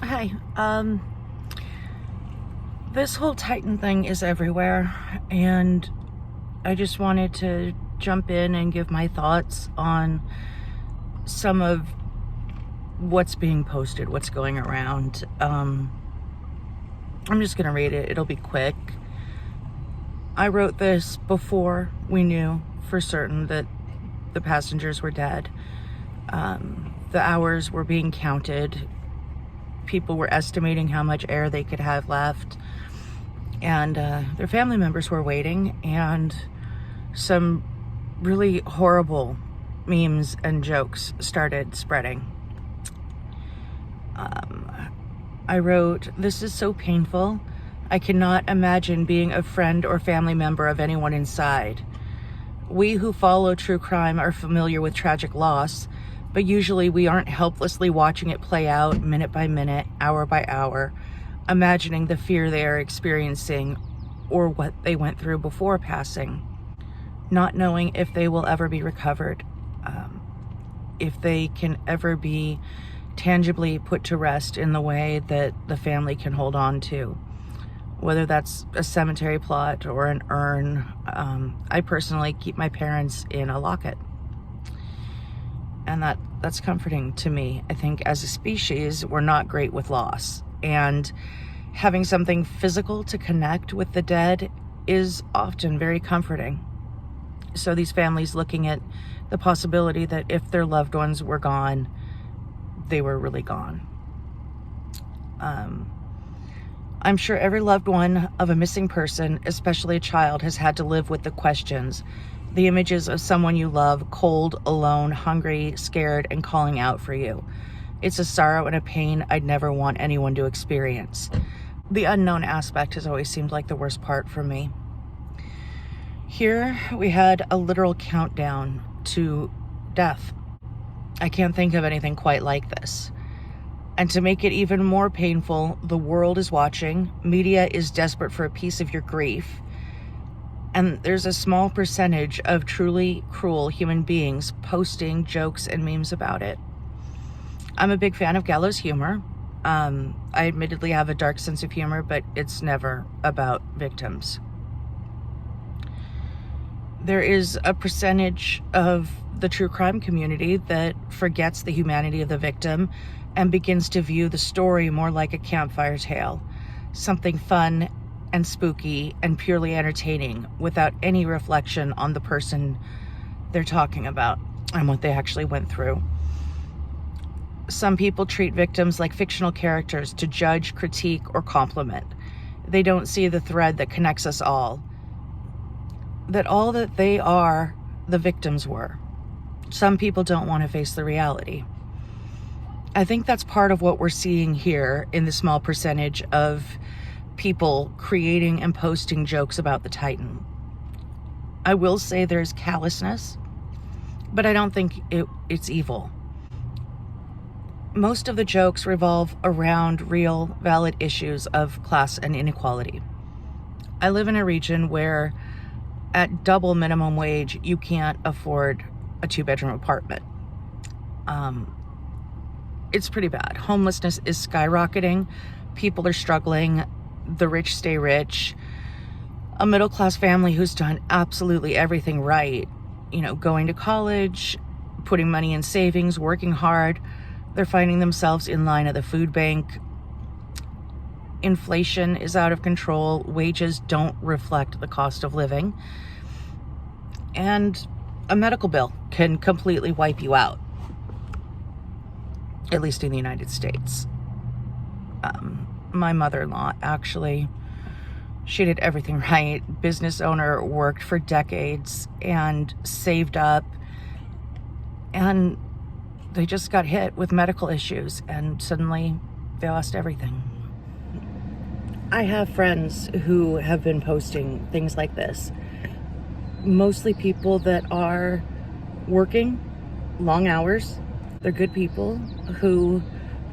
Hi. This whole Titan thing is everywhere, and I just wanted to jump in and give my thoughts on some of what's being posted, what's going around. I'm just gonna read it. It'll be quick. I wrote this before we knew for certain that the passengers were dead. The hours were being counted. People were estimating how much air they could have left, and their family members were waiting, and some really horrible memes and jokes started spreading. I wrote, "This is so painful. I cannot imagine being a friend or family member of anyone inside. We who follow true crime are familiar with tragic loss, but usually we aren't helplessly watching it play out minute by minute, hour by hour, imagining the fear they are experiencing or what they went through before passing, not knowing if they will ever be recovered, if they can ever be tangibly put to rest in the way that the family can hold on to, whether that's a cemetery plot or an urn." I personally keep my parents in a locket, and that's comforting to me. I think as a species, we're not great with loss, and having something physical to connect with the dead is often very comforting. So these families looking at the possibility that if their loved ones were gone, they were really gone. I'm sure every loved one of a missing person, especially a child, has had to live with the questions, the images of someone you love, cold, alone, hungry, scared, and calling out for you. It's a sorrow and a pain I'd never want anyone to experience. The unknown aspect has always seemed like the worst part for me. Here we had a literal countdown to death. I can't think of anything quite like this. And to make it even more painful, the world is watching. Media is desperate for a piece of your grief. And there's a small percentage of truly cruel human beings posting jokes and memes about it. I'm a big fan of gallows humor. I admittedly have a dark sense of humor, but it's never about victims. There is a percentage of the true crime community that forgets the humanity of the victim and begins to view the story more like a campfire tale, something fun and spooky and purely entertaining without any reflection on the person they're talking about and what they actually went through. Some people treat victims like fictional characters to judge, critique, or compliment. They don't see the thread that connects us all, that all that they are, the victims were. Some people don't want to face the reality. I think that's part of what we're seeing here in the small percentage of people creating and posting jokes about the Titan. I will say there's callousness, but I don't think it's evil. Most of the jokes revolve around real, valid issues of class and inequality. I live in a region where at double minimum wage, you can't afford a 2-bedroom apartment. It's pretty bad. Homelessness is skyrocketing. People are struggling. The rich stay rich. A middle-class family who's done absolutely everything right, going to college, putting money in savings, working hard, they're finding themselves in line at the food bank. Inflation is out of control. Wages don't reflect the cost of living. And a medical bill can completely wipe you out, at least in the United States. My mother-in-law, actually, she did everything right. Business owner, worked for decades and saved up, and they just got hit with medical issues and suddenly they lost everything. I have friends who have been posting things like this. Mostly people that are working long hours. They're good people who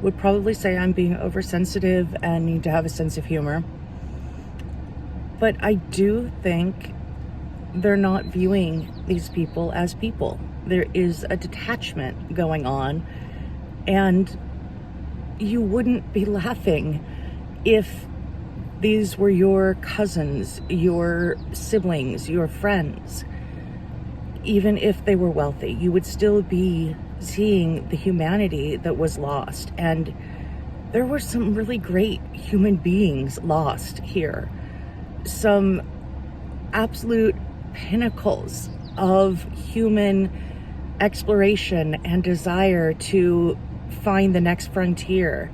would probably say I'm being oversensitive and need to have a sense of humor. But I do think they're not viewing these people as people. There is a detachment going on, and you wouldn't be laughing if these were your cousins, your siblings, your friends. Even if they were wealthy, you would still be seeing the humanity that was lost. And there were some really great human beings lost here. Some absolute pinnacles of human exploration and desire to find the next frontier.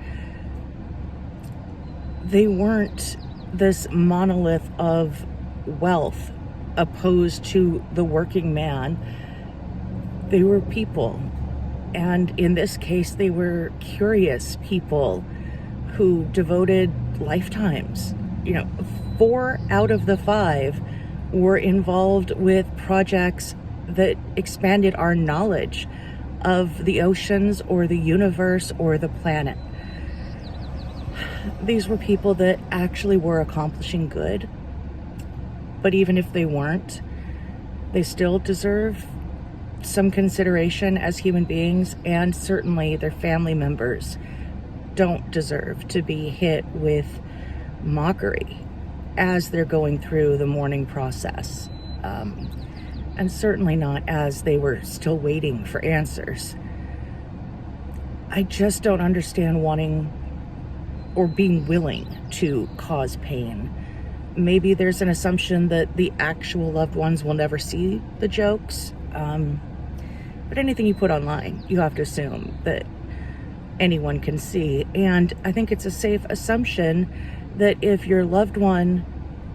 They weren't this monolith of wealth opposed to the working man. They were people. And in this case, they were curious people who devoted lifetimes. 4 out of the 5 were involved with projects that expanded our knowledge of the oceans or the universe or the planet. These were people that actually were accomplishing good. But even if they weren't, they still deserve some consideration as human beings, and certainly their family members don't deserve to be hit with mockery as they're going through the mourning process. And certainly not as they were still waiting for answers. I just don't understand wanting or being willing to cause pain. Maybe there's an assumption that the actual loved ones will never see the jokes. But anything you put online, you have to assume that anyone can see. And I think it's a safe assumption that if your loved one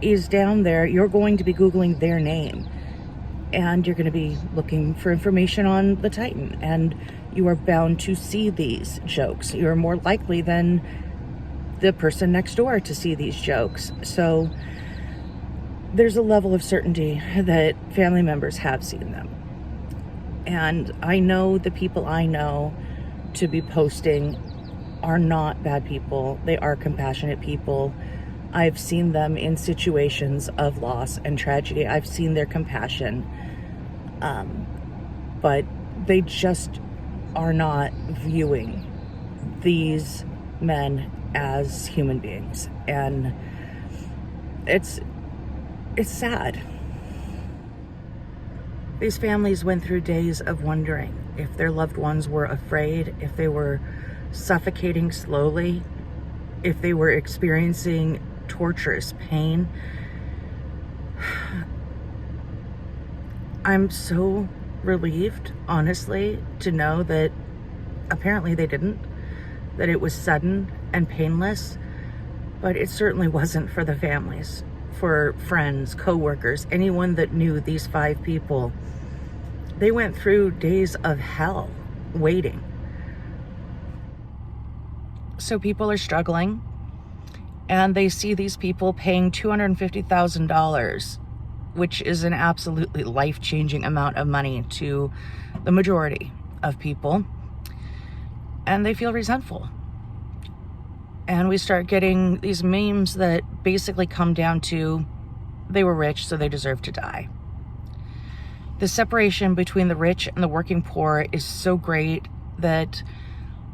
is down there, you're going to be Googling their name. And you're going to be looking for information on the Titan. And you are bound to see these jokes. You're more likely than the person next door to see these jokes. So there's a level of certainty that family members have seen them. And I know the people I know to be posting are not bad people. They are compassionate people. I've seen them in situations of loss and tragedy. I've seen their compassion. But they just are not viewing these men as human beings. And it's sad. These families went through days of wondering if their loved ones were afraid, if they were suffocating slowly, if they were experiencing torturous pain. I'm so relieved, honestly, to know that apparently they didn't, that it was sudden and painless, but it certainly wasn't for the families, for friends, co-workers, anyone that knew these 5 people. They went through days of hell waiting. So people are struggling, and they see these people paying $250,000, which is an absolutely life-changing amount of money to the majority of people, and they feel resentful. And we start getting these memes that basically come down to they were rich, so they deserve to die. The separation between the rich and the working poor is so great that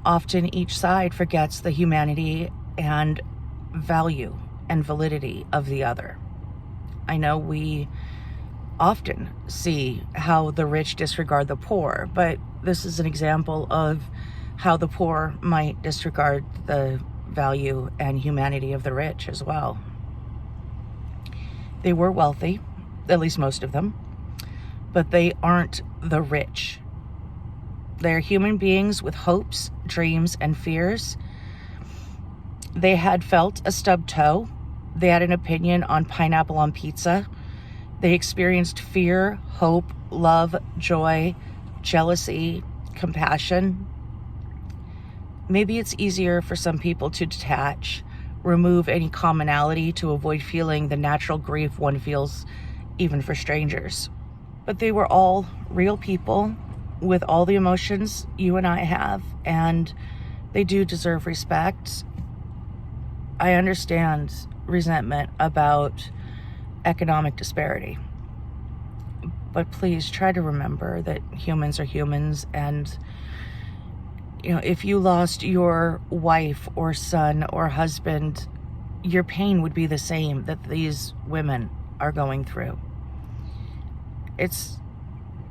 often each side forgets the humanity and value and validity of the other. I know we often see how the rich disregard the poor, but this is an example of how the poor might disregard the value and humanity of the rich as well. They were wealthy, at least most of them, but they aren't the rich. They're human beings with hopes, dreams, and fears. They had felt a stubbed toe. They had an opinion on pineapple on pizza. They experienced fear, hope, love, joy, jealousy, compassion. Maybe it's easier for some people to detach, remove any commonality to avoid feeling the natural grief one feels even for strangers. But they were all real people with all the emotions you and I have, and they do deserve respect. I understand resentment about economic disparity, but please try to remember that humans are humans, and if you lost your wife or son or husband, your pain would be the same that these women are going through. It's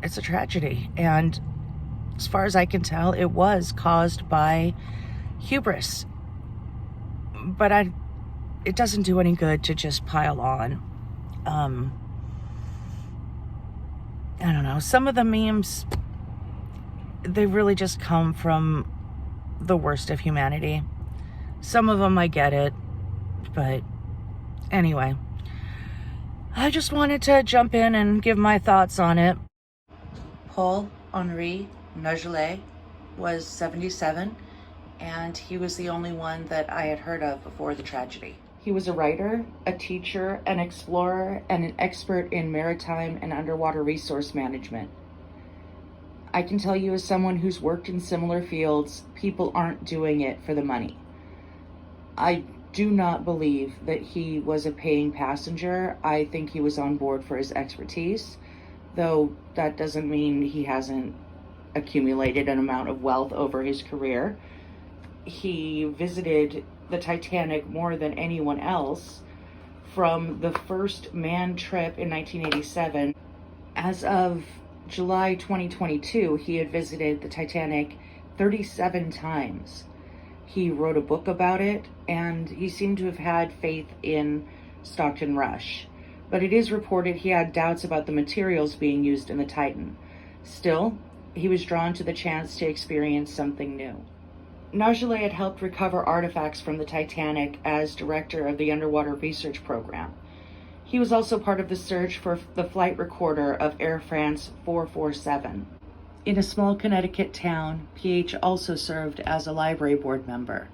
a tragedy, and as far as I can tell, it was caused by hubris. But it doesn't do any good to just pile on. I don't know. Some of the memes, they really just come from the worst of humanity. Some of them I get it, but anyway, I just wanted to jump in and give my thoughts on it. Paul Henri Nagelet was 77, and he was the only one that I had heard of before the tragedy. He was a writer, a teacher, an explorer, and an expert in maritime and underwater resource management. I can tell you, as someone who's worked in similar fields, people aren't doing it for the money. I do not believe that he was a paying passenger. I think he was on board for his expertise, though that doesn't mean he hasn't accumulated an amount of wealth over his career. He visited the Titanic more than anyone else from the first manned trip in 1987. As of July 2022, he had visited the Titanic 37 times. He wrote a book about it, and he seemed to have had faith in Stockton Rush. But it is reported he had doubts about the materials being used in the Titan. Still, he was drawn to the chance to experience something new. Nagelet had helped recover artifacts from the Titanic as director of the underwater research program. He was also part of the search for the flight recorder of Air France 447. In a small Connecticut town, PH also served as a library board member.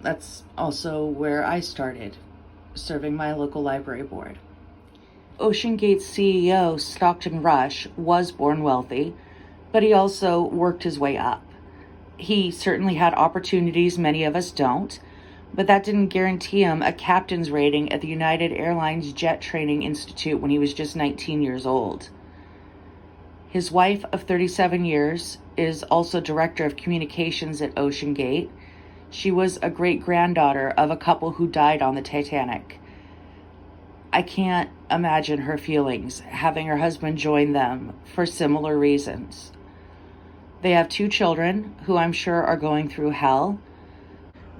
That's also where I started, serving my local library board. OceanGate's CEO, Stockton Rush, was born wealthy, but he also worked his way up. He certainly had opportunities many of us don't, but that didn't guarantee him a captain's rating at the United Airlines Jet Training Institute when he was just 19 years old. His wife of 37 years is also director of communications at OceanGate. She was a great-granddaughter of a couple who died on the Titanic. I can't imagine her feelings having her husband join them for similar reasons. They have 2 children who I'm sure are going through hell.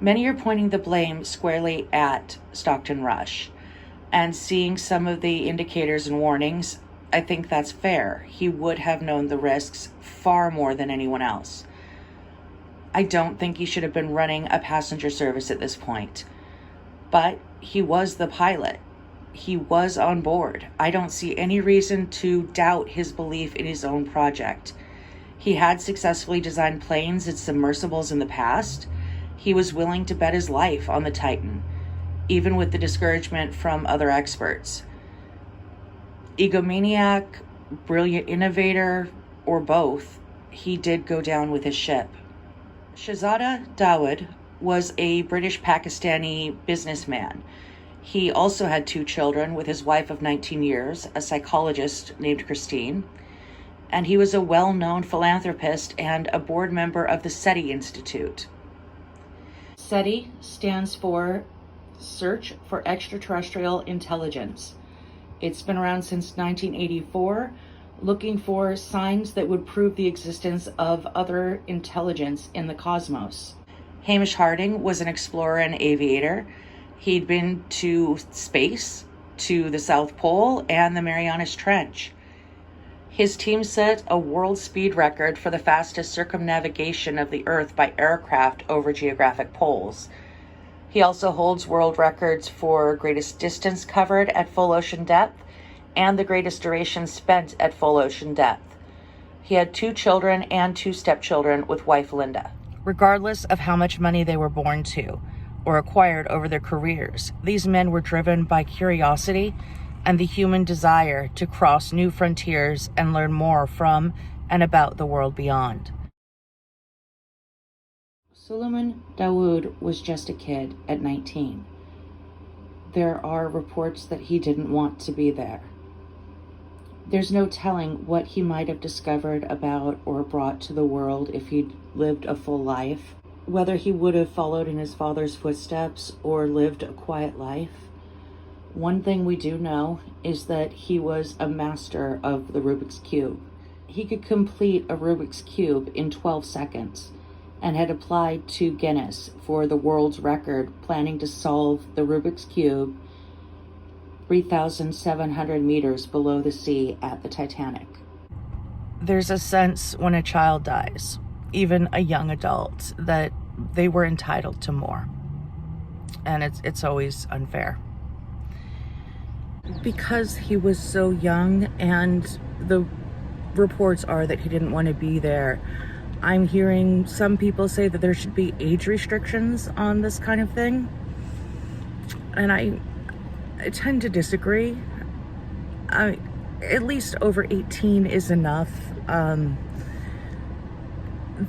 Many are pointing the blame squarely at Stockton Rush, and seeing some of the indicators and warnings, I think that's fair. He would have known the risks far more than anyone else. I don't think he should have been running a passenger service at this point, but he was the pilot. He was on board. I don't see any reason to doubt his belief in his own project. He had successfully designed planes and submersibles in the past. He was willing to bet his life on the Titan, even with the discouragement from other experts. Egomaniac, brilliant innovator, or both, he did go down with his ship. Shahzada Dawood was a British-Pakistani businessman. He also had 2 children with his wife of 19 years, a psychologist named Christine, and he was a well-known philanthropist and a board member of the SETI Institute. SETI stands for Search for Extraterrestrial Intelligence. It's been around since 1984, looking for signs that would prove the existence of other intelligence in the cosmos. Hamish Harding was an explorer and aviator. He'd been to space, to the South Pole, and the Marianas Trench. His team set a world speed record for the fastest circumnavigation of the Earth by aircraft over geographic poles. He also holds world records for greatest distance covered at full ocean depth and the greatest duration spent at full ocean depth. He had 2 children and 2 stepchildren with wife Linda. Regardless of how much money they were born to or acquired over their careers, these men were driven by curiosity and the human desire to cross new frontiers and learn more from and about the world beyond. Suleiman Dawood was just a kid at 19. There are reports that he didn't want to be there. There's no telling what he might have discovered about or brought to the world if he'd lived a full life. Whether he would have followed in his father's footsteps or lived a quiet life. One thing we do know is that he was a master of the Rubik's Cube. He could complete a Rubik's Cube in 12 seconds and had applied to Guinness for the world's record, planning to solve the Rubik's Cube 3,700 meters below the sea at the Titanic. There's a sense when a child dies, even a young adult, that they were entitled to more. And it's always unfair. Because he was so young, and the reports are that he didn't want to be there, I'm hearing some people say that there should be age restrictions on this kind of thing. And I tend to disagree. At least over 18 is enough.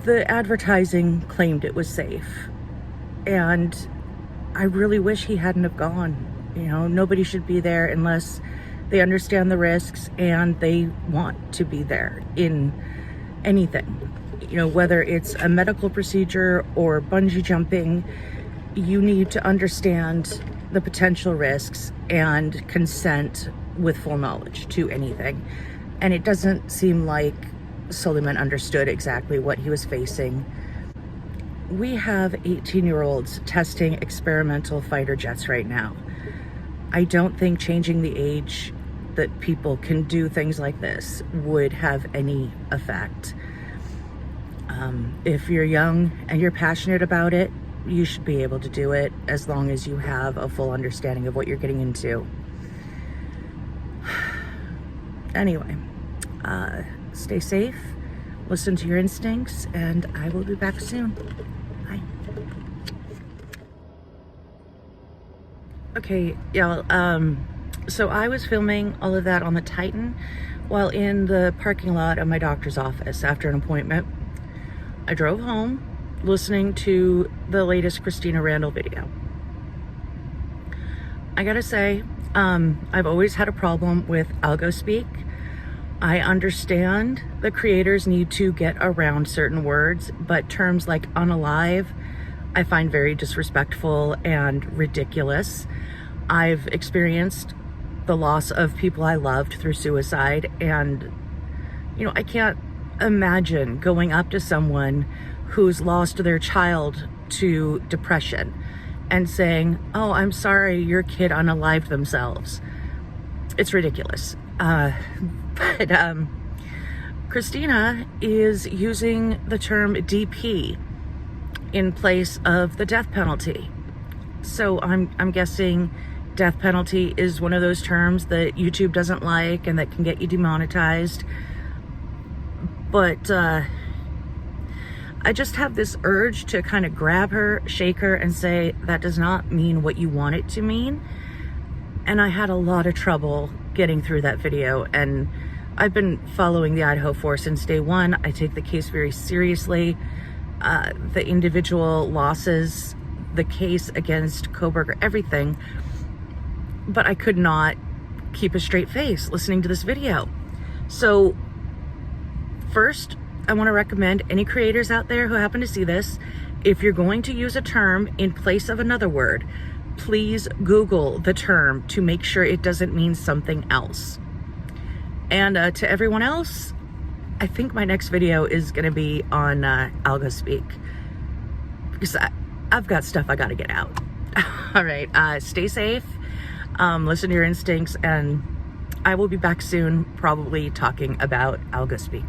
The advertising claimed it was safe, and I really wish he hadn't have gone. You know, nobody should be there unless they understand the risks and they want to be there in anything. You know, whether it's a medical procedure or bungee jumping, you need to understand the potential risks and consent with full knowledge to anything. And it doesn't seem like Suleiman understood exactly what he was facing. We have 18-year-olds testing experimental fighter jets right now. I don't think changing the age that people can do things like this would have any effect. If you're young and you're passionate about it, you should be able to do it as long as you have a full understanding of what you're getting into. Anyway, stay safe, listen to your instincts, and I will be back soon. Bye. Okay, y'all, so I was filming all of that on the Titan while in the parking lot of my doctor's office after an appointment. I drove home listening to the latest Christina Randall video. I gotta say, I've always had a problem with algo speak. I understand the creators need to get around certain words, but terms like unalive, I find very disrespectful and ridiculous. I've experienced the loss of people I loved through suicide, and, you know, I can't imagine going up to someone who's lost their child to depression and saying, "Oh, I'm sorry, your kid unalived themselves." It's ridiculous. But Christina is using the term DP in place of the death penalty. So I'm guessing death penalty is one of those terms that YouTube doesn't like and that can get you demonetized. But I just have this urge to kind of grab her, shake her, and say, that does not mean what you want it to mean. And I had a lot of trouble getting through that video, and I've been following the Idaho 4 since day one. I take the case very seriously. The individual losses, the case against Koberger, everything. But I could not keep a straight face listening to this video. So first, I want to recommend any creators out there who happen to see this, if you're going to use a term in place of another word, please Google the term to make sure it doesn't mean something else. And to everyone else, I think my next video is going to be on algo speak, because I've got stuff I got to get out. All right, stay safe, listen to your instincts, and I will be back soon, probably talking about algo speak.